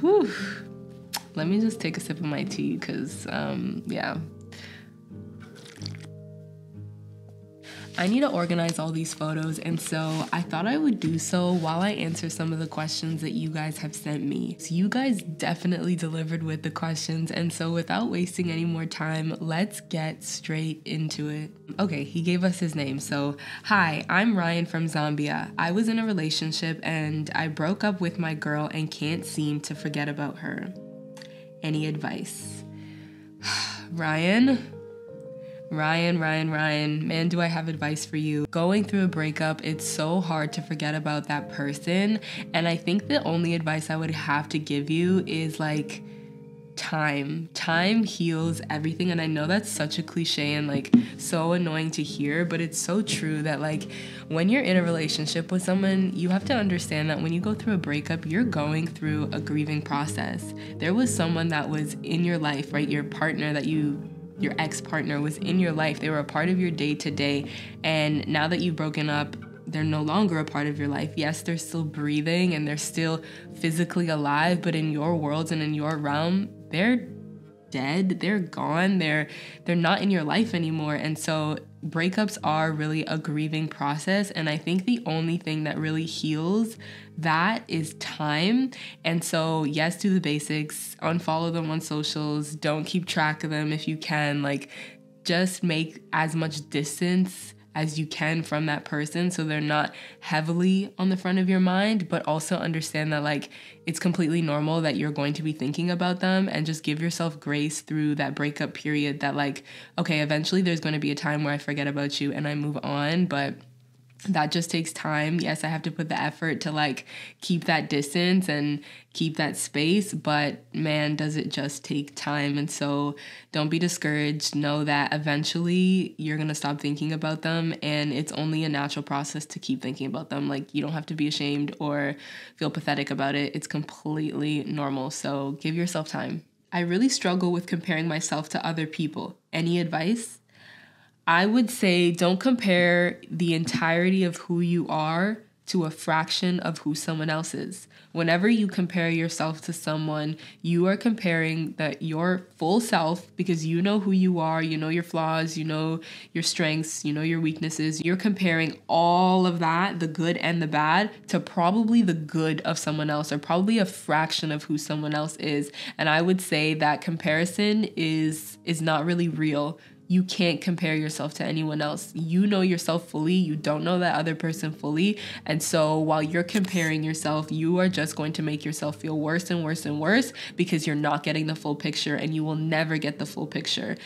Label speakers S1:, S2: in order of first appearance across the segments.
S1: Whew. Let me just take a sip of my tea because, yeah. I need to organize all these photos, and so I thought I would do so while I answer some of the questions that you guys have sent me. So you guys definitely delivered with the questions, and so without wasting any more time, let's get straight into it. Okay, he gave us his name. So, hi, I'm Ryan from Zambia. I was in a relationship and I broke up with my girl and can't seem to forget about her. Any advice? Ryan, man, do I have advice for you. Going through a breakup, it's so hard to forget about that person. And I think the only advice I would have to give you is like time. Time heals everything. And I know that's such a cliche and like so annoying to hear, but it's so true that like when you're in a relationship with someone, you have to understand that when you go through a breakup, you're going through a grieving process. There was someone that was in your life, right? Your partner that your ex-partner was in your life. They were a part of your day-to-day. And now that you've broken up, they're no longer a part of your life. Yes, they're still breathing and they're still physically alive, but in your worlds and in your realm, they're dead, they're gone, they're not in your life anymore. And so breakups are really a grieving process. And I think the only thing that really heals that is time. And so yes, do the basics, unfollow them on socials, don't keep track of them if you can, like just make as much distance as you can from that person so they're not heavily on the front of your mind, but also understand that like it's completely normal that you're going to be thinking about them, and just give yourself grace through that breakup period that like, okay, eventually there's going to be a time where I forget about you and I move on, but that just takes time. Yes, I have to put the effort to like keep that distance and keep that space, but man, does it just take time. And so don't be discouraged. Know that eventually you're going to stop thinking about them, and it's only a natural process to keep thinking about them. Like you don't have to be ashamed or feel pathetic about it. It's completely normal. So give yourself time. I really struggle with comparing myself to other people. Any advice? I would say don't compare the entirety of who you are to a fraction of who someone else is. Whenever you compare yourself to someone, you are comparing your full self, because you know who you are, you know your flaws, you know your strengths, you know your weaknesses. You're comparing all of that, the good and the bad, to probably the good of someone else, or probably a fraction of who someone else is. And I would say that comparison is not really real. You can't compare yourself to anyone else. You know yourself fully. You don't know that other person fully. And so while you're comparing yourself, you are just going to make yourself feel worse and worse and worse, because you're not getting the full picture, and you will never get the full picture.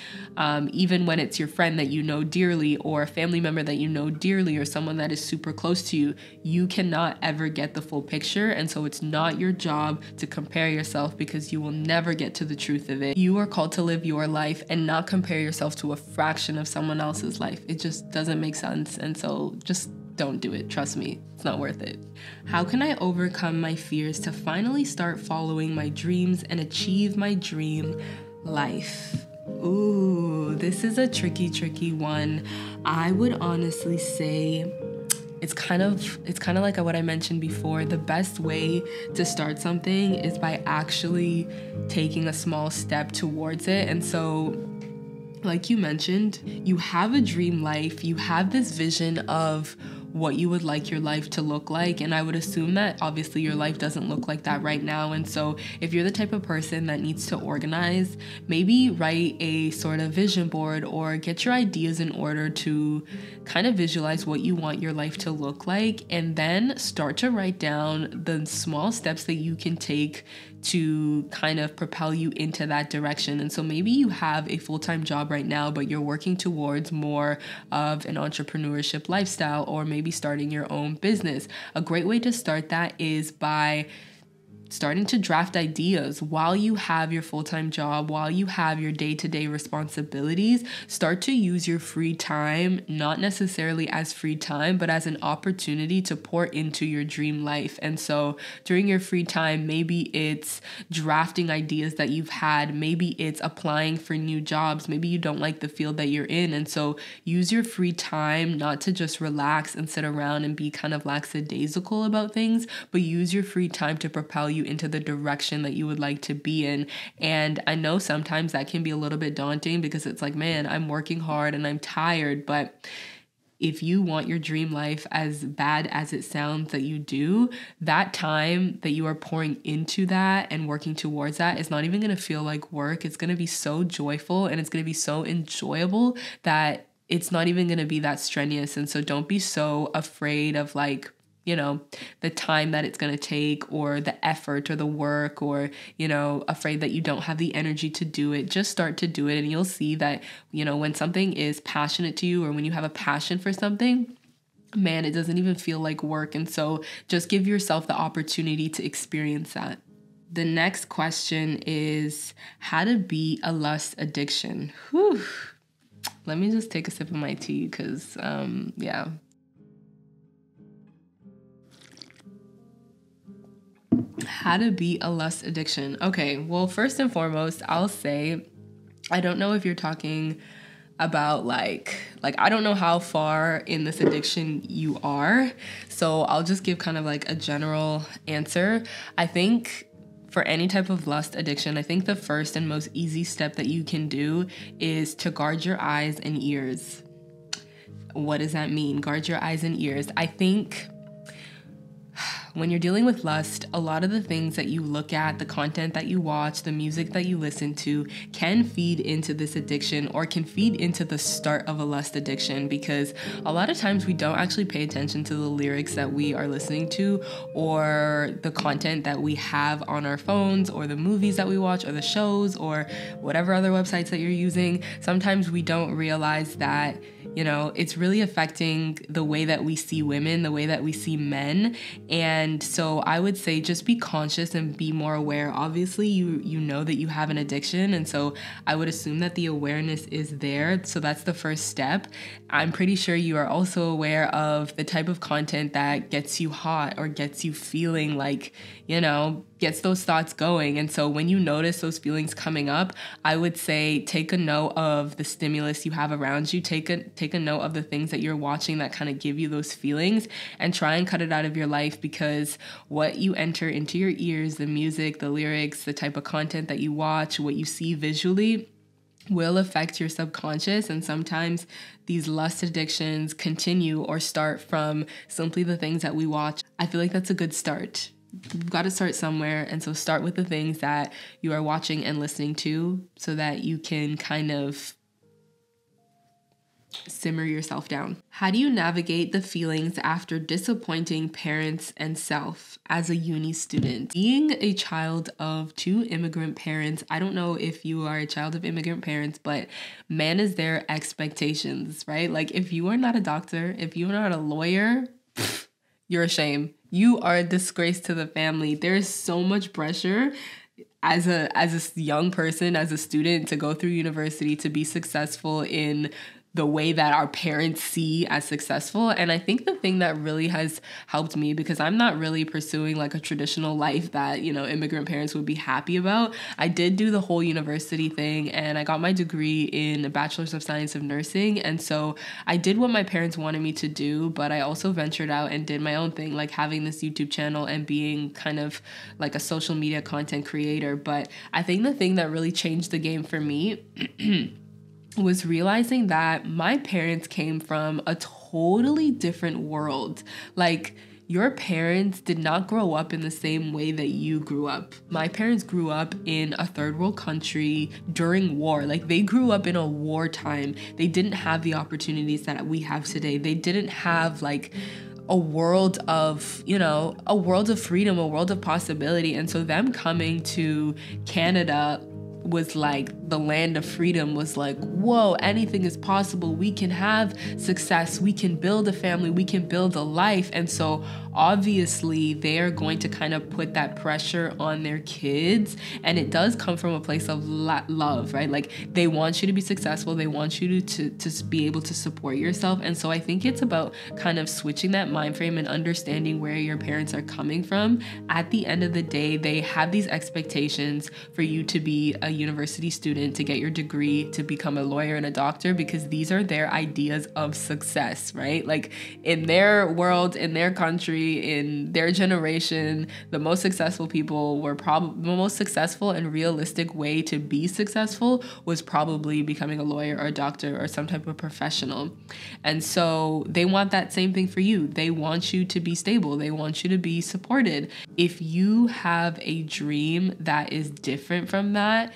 S1: Even when it's your friend that you know dearly, or a family member that you know dearly, or someone that is super close to you, you cannot ever get the full picture. And so it's not your job to compare yourself, because you will never get to the truth of it. You are called to live your life and not compare yourself to a fraction of someone else's life. It just doesn't make sense. And so just don't do it. Trust me, it's not worth it. How can I overcome my fears to finally start following my dreams and achieve my dream life? Ooh, this is a tricky one. I would honestly say it's kind of like what I mentioned before. The best way to start something is by actually taking a small step towards it. And so, like you mentioned, you have a dream life, you have this vision of what you would like your life to look like. And I would assume that obviously your life doesn't look like that right now. And so if you're the type of person that needs to organize, maybe write a sort of vision board or get your ideas in order to kind of visualize what you want your life to look like, and then start to write down the small steps that you can take to kind of propel you into that direction. And so maybe you have a full-time job right now, but you're working towards more of an entrepreneurship lifestyle, or maybe starting your own business. A great way to start that is by starting to draft ideas while you have your full-time job, while you have your day-to-day responsibilities. Start to use your free time, not necessarily as free time, but as an opportunity to pour into your dream life. And so during your free time, maybe it's drafting ideas that you've had, maybe it's applying for new jobs, maybe you don't like the field that you're in. And so use your free time not to just relax and sit around and be kind of lackadaisical about things, but use your free time to propel you you into the direction that you would like to be in. And I know sometimes that can be a little bit daunting because it's like, man, I'm working hard and I'm tired, but if you want your dream life as bad as it sounds that you do, that time that you are pouring into that and working towards that is not even going to feel like work. It's going to be so joyful and it's going to be so enjoyable that it's not even going to be that strenuous. And so don't be so afraid of like, you know, the time that it's going to take or the effort or the work or, you know, afraid that you don't have the energy to do it. Just start to do it and you'll see that, you know, when something is passionate to you or when you have a passion for something, man, it doesn't even feel like work. And so just give yourself the opportunity to experience that. The next question is how to beat a lust addiction. Whew. Let me just take a sip of my tea because, yeah. How to beat a lust addiction. Okay, well, first and foremost, I'll say, I don't know if you're talking about like I don't know how far in this addiction you are. So I'll just give kind of like a general answer. I think for any type of lust addiction, I think the first and most easy step that you can do is to guard your eyes and ears. What does that mean? Guard your eyes and ears. I think when you're dealing with lust, a lot of the things that you look at, the content that you watch, the music that you listen to can feed into this addiction or can feed into the start of a lust addiction, because a lot of times we don't actually pay attention to the lyrics that we are listening to or the content that we have on our phones or the movies that we watch or the shows or whatever other websites that you're using. Sometimes we don't realize that, you know, it's really affecting the way that we see women, the way that we see men. And so I would say just be conscious and be more aware. Obviously, you know that you have an addiction. And so I would assume that the awareness is there. So that's the first step. I'm pretty sure you are also aware of the type of content that gets you hot or gets you feeling like, you know, gets those thoughts going. And so when you notice those feelings coming up, I would say take a note of the stimulus you have around you. Take a note of the things that you're watching that kind of give you those feelings and try and cut it out of your life, because what you enter into your ears, the music, the lyrics, the type of content that you watch, what you see visually will affect your subconscious. And sometimes these lust addictions continue or start from simply the things that we watch. I feel like that's a good start. You've got to start somewhere. And so start with the things that you are watching and listening to so that you can kind of simmer yourself down. How do you navigate the feelings after disappointing parents and self as a uni student? Being a child of two immigrant parents, I don't know if you are a child of immigrant parents, but man, is there expectations, right? Like if you are not a doctor, if you are not a lawyer, you're a shame. You are a disgrace to the family. There is so much pressure as a young person, as a student, to go through university, to be successful in the way that our parents see as successful. And I think the thing that really has helped me, because I'm not really pursuing like a traditional life that, you know, immigrant parents would be happy about. I did do the whole university thing and I got my degree in a Bachelor's of Science of Nursing. And so I did what my parents wanted me to do, but I also ventured out and did my own thing, like having this YouTube channel and being kind of like a social media content creator. But I think the thing that really changed the game for me was realizing that my parents came from a totally different world. Like, your parents did not grow up in the same way that you grew up. My parents grew up in a third world country during war. Like, they grew up in a wartime. They didn't have the opportunities that we have today. They didn't have like a world of, you know, a world of freedom, a world of possibility. And so them coming to Canada was like the land of freedom, was like, whoa, anything is possible. We can have success. We can build a family. We can build a life. And so obviously they are going to kind of put that pressure on their kids. And it does come from a place of love, right? Like they want you to be successful. They want you to be able to support yourself. And so I think it's about kind of switching that mind frame and understanding where your parents are coming from. At the end of the day, they have these expectations for you to be a university student, to get your degree, to become a lawyer and a doctor, because these are their ideas of success, right? Like in their world, in their country, probably in their generation, the most successful people were probably the most successful and realistic way to be successful was probably becoming a lawyer or a doctor or some type of professional. And so they want that same thing for you. They want you to be stable. They want you to be supported. If you have a dream that is different from that,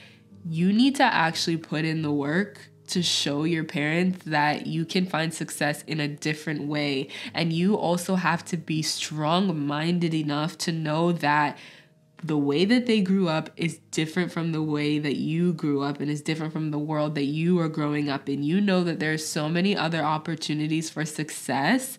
S1: you need to actually put in the work to show your parents that you can find success in a different way. And you also have to be strong-minded enough to know that the way that they grew up is different from the way that you grew up and is different from the world that you are growing up in. You know that there's so many other opportunities for success.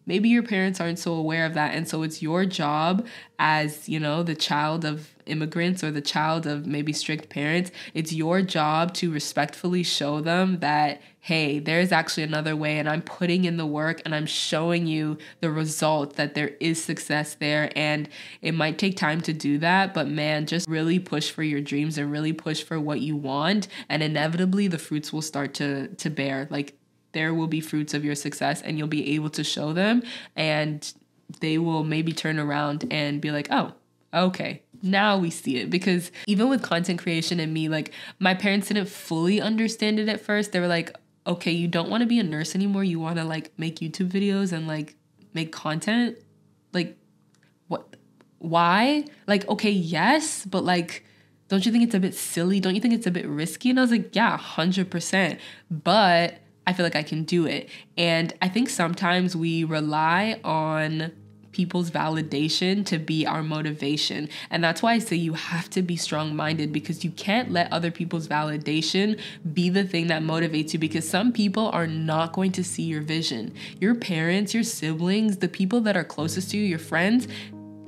S1: Maybe your parents aren't so aware of that. And so it's your job as, you know, the child of immigrants or the child of maybe strict parents. It's your job to respectfully show them that, hey, there's actually another way, and I'm putting in the work and I'm showing you the result that there is success there. And it might take time to do that, but man, just really push for your dreams and really push for what you want. And inevitably the fruits will start to bear. Like, there will be fruits of your success and you'll be able to show them, and they will maybe turn around and be like, oh, okay, now we see it. Because even with content creation and me, like, my parents didn't fully understand it at first. They were like, okay, you don't want to be a nurse anymore. You want to like make YouTube videos and like make content. Like, what? Why? Like, okay, yes, but like, don't you think it's a bit silly? Don't you think it's a bit risky? And I was like, yeah, 100%. But I feel like I can do it. And I think sometimes we rely on people's validation to be our motivation. And that's why I say you have to be strong-minded, because you can't let other people's validation be the thing that motivates you, because some people are not going to see your vision. Your parents, your siblings, the people that are closest to you, your friends,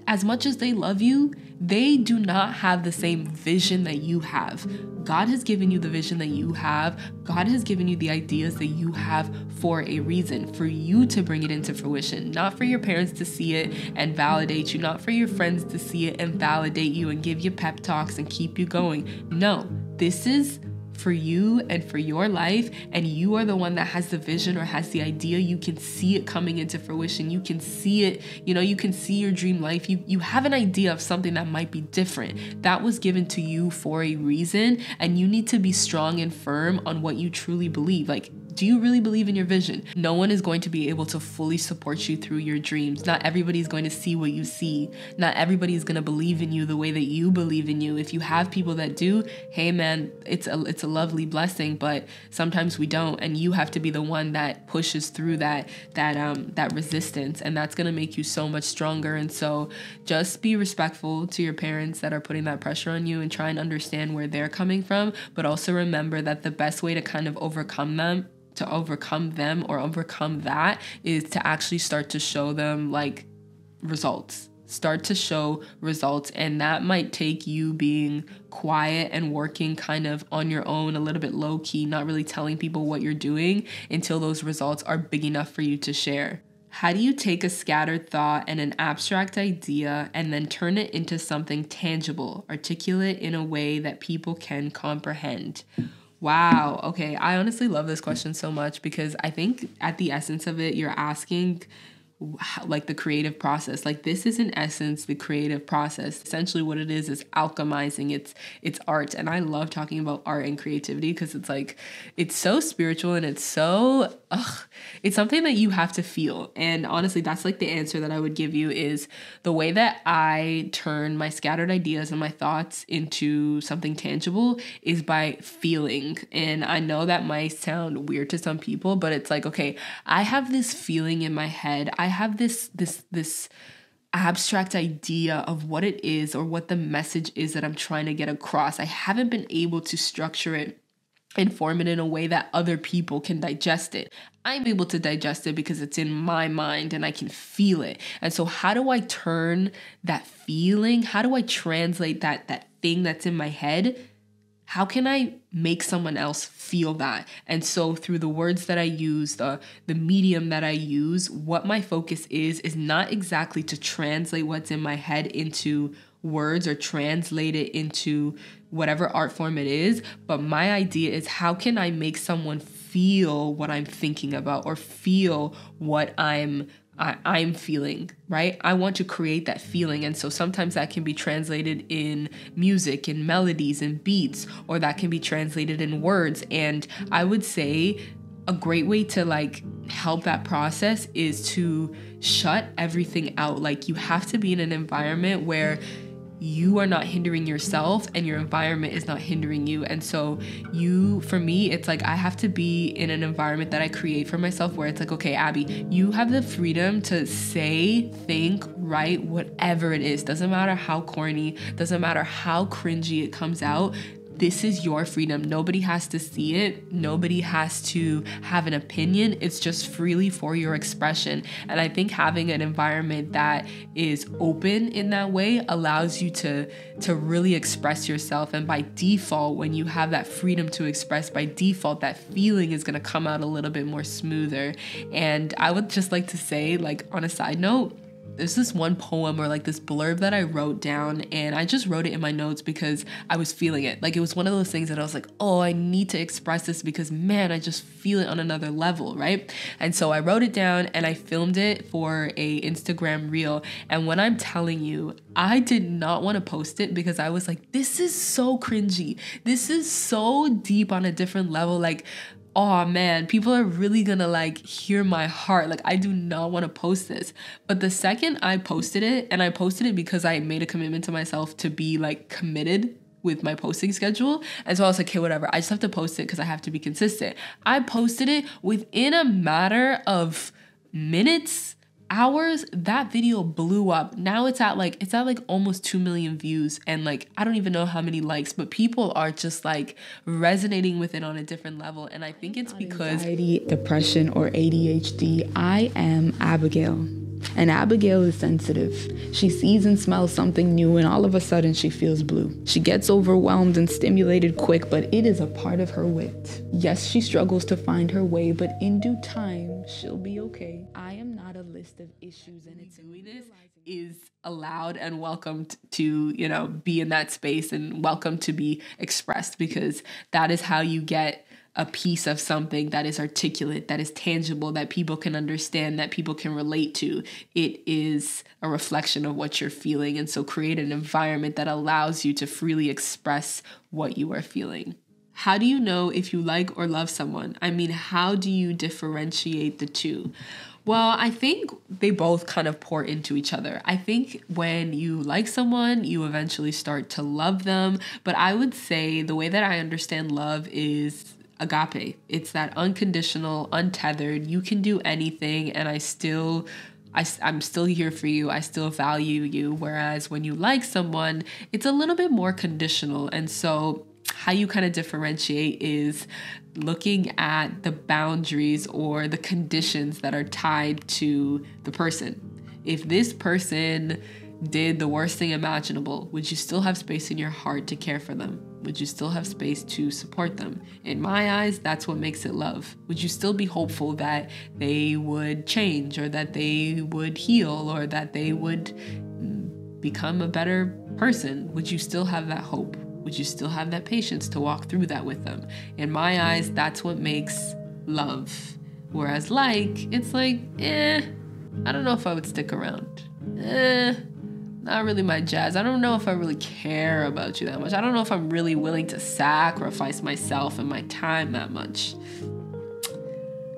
S1: as much as they love you, they do not have the same vision that you have. God has given you the vision that you have. God has given you the ideas that you have for a reason, for you to bring it into fruition, not for your parents to see it and validate you, not for your friends to see it and validate you and give you pep talks and keep you going. No, this is for you and for your life, and you are the one that has the vision or has the idea. You can see it coming into fruition. You can see it, you know, you can see your dream life. You have an idea of something that might be different. That was given to you for a reason, and you need to be strong and firm on what you truly believe. Like, do you really believe in your vision? No one is going to be able to fully support you through your dreams. Not everybody is going to see what you see. Not everybody is going to believe in you the way that you believe in you. If you have people that do, hey man, it's a lovely blessing, but sometimes we don't, and you have to be the one that pushes through that resistance, and that's going to make you so much stronger. And so just be respectful to your parents that are putting that pressure on you, and try and understand where they're coming from, but also remember that the best way to kind of overcome them or overcome that is to actually start to show them like results. Start to show results, and that might take you being quiet and working kind of on your own, a little bit low key, not really telling people what you're doing until those results are big enough for you to share. How do you take a scattered thought and an abstract idea and then turn it into something tangible, articulate in a way that people can comprehend? Wow. Okay. I honestly love this question so much, because I think at the essence of it, you're asking like the creative process. Like, this is in essence the creative process. Essentially what it is alchemizing. It's art. And I love talking about art and creativity, because it's like, it's so spiritual, and it's so, it's something that you have to feel. And honestly, that's like the answer that I would give you, is the way that I turn my scattered ideas and my thoughts into something tangible is by feeling. And I know that might sound weird to some people, but it's like, okay, I have this feeling in my head. I have this abstract idea of what it is or what the message is that I'm trying to get across. I haven't been able to structure it and form it in a way that other people can digest it. I'm able to digest it because it's in my mind and I can feel it. And so how do I turn that feeling? How do I translate that thing that's in my head? How can I make someone else feel that? And so through the words that I use, the medium that I use, what my focus is not exactly to translate what's in my head into words or translate it into whatever art form it is, but my idea is, how can I make someone feel what I'm thinking about or feel what I'm I'm feeling, right? I want to create that feeling. And so sometimes that can be translated in music, in melodies, and beats, or that can be translated in words. And I would say a great way to like help that process is to shut everything out. Like you have to be in an environment where you are not hindering yourself and your environment is not hindering you. And so for me, it's like I have to be in an environment that I create for myself where it's like, okay, Abby, you have the freedom to say, think, write, whatever it is. Doesn't matter how corny, doesn't matter how cringy it comes out. This is your freedom. Nobody has to see it. Nobody has to have an opinion. It's just freely for your expression. And I think having an environment that is open in that way allows you to really express yourself. And by default, when you have that freedom to express, by default, that feeling is going to come out a little bit more smoother. And I would just like to say, like on a side note, there's this one poem or like this blurb that I wrote down, and I just wrote it in my notes because I was feeling it. Like it was one of those things that I was like, oh, I need to express this because man, I just feel it on another level, right? And so I wrote it down and I filmed it for a Instagram reel. And when I'm telling you, I did not want to post it because I was like, this is so cringy. This is so deep on a different level. Like, oh man, people are really gonna like hear my heart. Like I do not want to post this. But the second I posted it, and I posted it because I made a commitment to myself to be like committed with my posting schedule. And so I was like, okay, whatever. I just have to post it because I have to be consistent. I posted it within a matter of minutes, hours, that video blew up. Now it's at like almost 2 million views and like I don't even know how many likes, but people are just like resonating with it on a different level. And I think it's because
S2: anxiety, depression, or ADHD. I am Abigail. And Abigail is sensitive. She sees and smells something new and all of a sudden she feels blue. She gets overwhelmed and stimulated quick, but it is a part of her wit. Yes, she struggles to find her way, but in due time, she'll be okay. I am not a list of issues, and it's
S1: doing this is allowed and welcomed to, be in that space and welcome to be expressed, because that is how you get a piece of something that is articulate, that is tangible, that people can understand, that people can relate to. It is a reflection of what you're feeling. And so create an environment that allows you to freely express what you are feeling. How do you know if you like or love someone? I mean, how do you differentiate the two? Well, I think they both kind of pour into each other. I think when you like someone, you eventually start to love them. But I would say the way that I understand love is agape. It's that unconditional, untethered, you can do anything and I'm still here for you. I still value you. Whereas when you like someone, it's a little bit more conditional. And so how you kind of differentiate is looking at the boundaries or the conditions that are tied to the person. If this person did the worst thing imaginable, would you still have space in your heart to care for them? Would you still have space to support them? In my eyes, that's what makes it love. Would you still be hopeful that they would change, or that they would heal, or that they would become a better person? Would you still have that hope? Would you still have that patience to walk through that with them? In my eyes, that's what makes love. Whereas it's like, I don't know if I would stick around. Not really my jazz. I don't know if I really care about you that much. I don't know if I'm really willing to sacrifice myself and my time that much.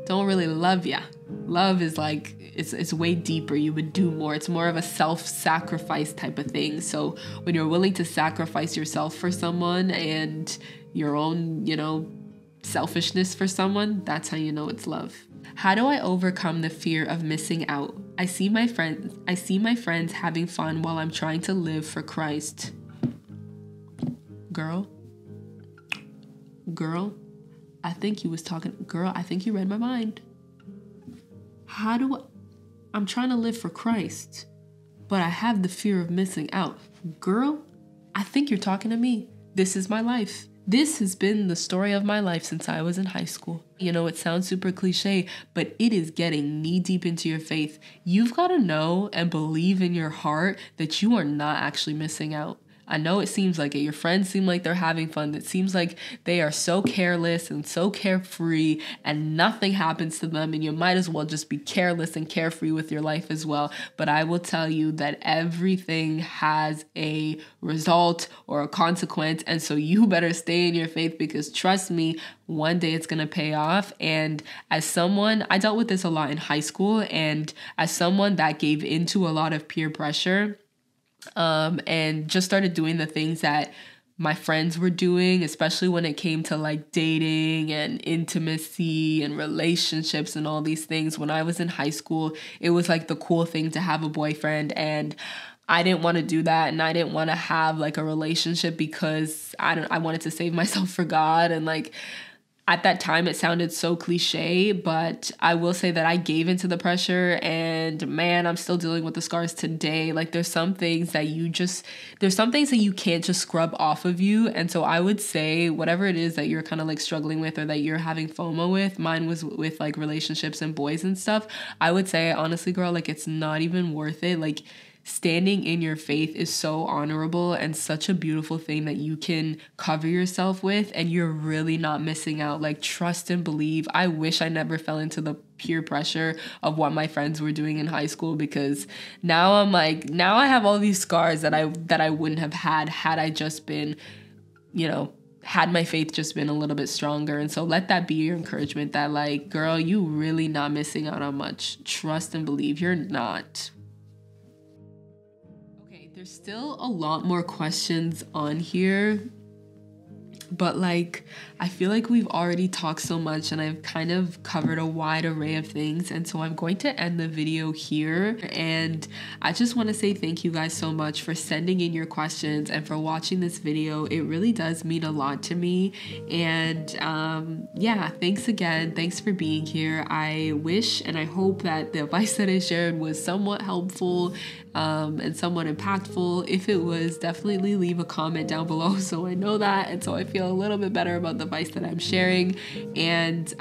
S1: Don't really love ya. Love is like, it's way deeper. You would do more. It's more of a self-sacrifice type of thing. So when you're willing to sacrifice yourself for someone and your own, selfishness for someone, that's how you know it's love. How do I overcome the fear of missing out? I see my friends having fun while I'm trying to live for Christ. Girl, I think you read my mind. I'm trying to live for Christ, but I have the fear of missing out. Girl, I think you're talking to me. This is my life. This has been the story of my life since I was in high school. It sounds super cliche, but it is getting knee deep into your faith. You've got to know and believe in your heart that you are not actually missing out. I know it seems like it. Your friends seem like they're having fun. It seems like they are so careless and so carefree and nothing happens to them, and you might as well just be careless and carefree with your life as well. But I will tell you that everything has a result or a consequence, and so you better stay in your faith, because trust me, one day it's going to pay off. And as someone, I dealt with this a lot in high school, and as someone that gave into a lot of peer pressure, and just started doing the things that my friends were doing, especially when it came to like dating and intimacy and relationships and all these things. When I was in high school, it was like the cool thing to have a boyfriend, and I didn't want to do that, and I didn't want to have like a relationship because I wanted to save myself for God. And like at that time it sounded so cliche, but I will say that I gave into the pressure, and man, I'm still dealing with the scars today. Like there's some things that you can't just scrub off of you. And so I would say whatever it is that you're kind of like struggling with or that you're having FOMO with, mine was with like relationships and boys and stuff. I would say honestly, girl, like it's not even worth it. Like standing in your faith is so honorable and such a beautiful thing that you can cover yourself with, and you're really not missing out. Like trust and believe. I wish I never fell into the peer pressure of what my friends were doing in high school, because now I have all these scars that I wouldn't have had I just been, had my faith just been a little bit stronger. And so let that be your encouragement, that like, girl, you really not missing out on much. Trust and believe, you're not. There's still a lot more questions on here, but like I feel like we've already talked so much and I've kind of covered a wide array of things, and so I'm going to end the video here. And I just want to say thank you guys so much for sending in your questions and for watching this video. It really does mean a lot to me. And yeah, thanks again. Thanks for being here. I wish and I hope that the advice that I shared was somewhat helpful and somewhat impactful. If it was, definitely leave a comment down below so I know that, and so I feel a little bit better about the advice that I'm sharing. And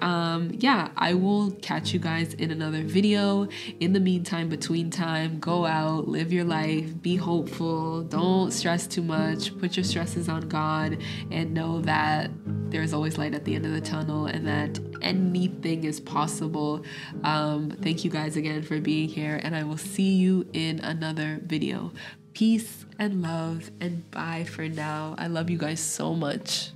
S1: yeah, I will catch you guys in another video. In the meantime, between time, go out, live your life, be hopeful, don't stress too much, put your stresses on God, and know that there's always light at the end of the tunnel and that anything is possible. Thank you guys again for being here, and I will see you in another video. Peace and love, and bye for now. I love you guys so much.